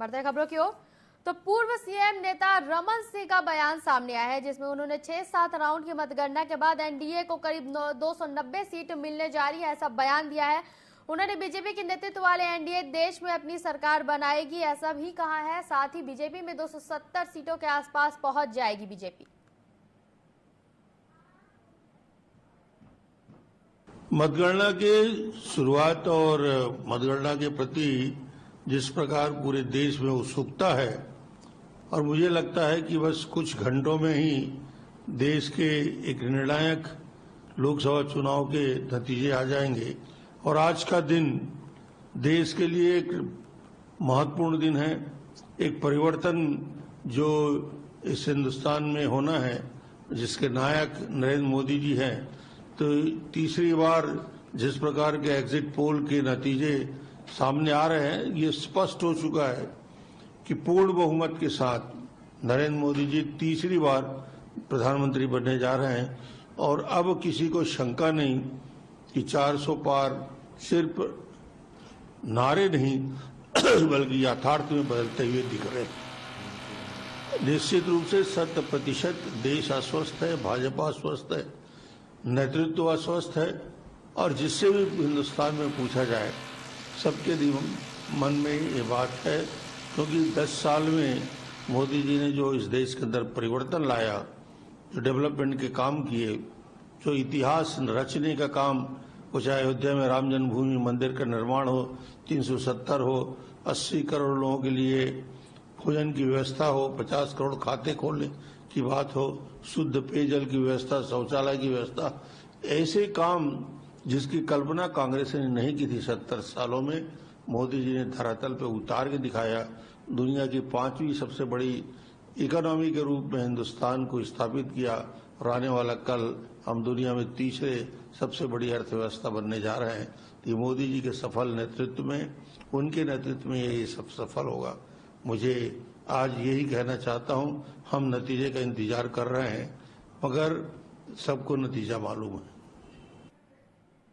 बढ़ते हैं खबरों की ओर। तो पूर्व सीएम नेता रमन सिंह का बयान सामने आया है, जिसमें उन्होंने 6-7 राउंड की मतगणना के बाद एनडीए को करीब 290 सीट मिलने जा रही है, ऐसा बयान दिया है। उन्होंने बीजेपी के नेतृत्व वाले एनडीए देश में अपनी सरकार बनाएगी, ऐसा भी कहा है। साथ ही बीजेपी में 270 सीटों के आसपास पहुंच जाएगी बीजेपी। मतगणना के शुरुआत और मतगणना के प्रति जिस प्रकार पूरे देश में उत्सुकता है, और मुझे लगता है कि बस कुछ घंटों में ही देश के एक निर्णायक लोकसभा चुनाव के नतीजे आ जाएंगे। और आज का दिन देश के लिए एक महत्वपूर्ण दिन है, एक परिवर्तन जो इस हिंदुस्तान में होना है, जिसके नायक नरेंद्र मोदी जी हैं। तो तीसरी बार जिस प्रकार के एग्जिट पोल के नतीजे सामने आ रहे हैं, ये स्पष्ट हो चुका है कि पूर्ण बहुमत के साथ नरेंद्र मोदी जी तीसरी बार प्रधानमंत्री बनने जा रहे हैं। और अब किसी को शंका नहीं कि 400 पार सिर्फ नारे नहीं बल्कि यथार्थ में बदलते हुए दिख रहे हैं। निश्चित रूप से 100% देश अस्वस्थ है, भाजपा अस्वस्थ है, नेतृत्व अस्वस्थ है। और जिससे भी हिंदुस्तान में पूछा जाए, सबके मन में ये बात है, क्योंकि 10 साल में मोदी जी ने जो इस देश के अंदर परिवर्तन लाया, जो डेवलपमेंट के काम किए, जो इतिहास रचने का काम, चाहे अयोध्या में राम जन्मभूमि मंदिर का निर्माण हो, 370 हो, 80 करोड़ लोगों के लिए भोजन की व्यवस्था हो, 50 करोड़ खाते खोलने की बात हो, शुद्ध पेयजल की व्यवस्था, शौचालय की व्यवस्था, ऐसे काम जिसकी कल्पना कांग्रेस ने नहीं की थी 70 सालों में, मोदी जी ने धरातल पे उतार के दिखाया। दुनिया की 5वीं सबसे बड़ी इकोनॉमी के रूप में हिंदुस्तान को स्थापित किया, और आने वाला कल हम दुनिया में तीसरे सबसे बड़ी अर्थव्यवस्था बनने जा रहे हैं। ये मोदी जी के सफल नेतृत्व में, उनके नेतृत्व में ये सब सफल होगा। मुझे आज यही कहना चाहता हूं, हम नतीजे का इंतजार कर रहे हैं, मगर सबको नतीजा मालूम है।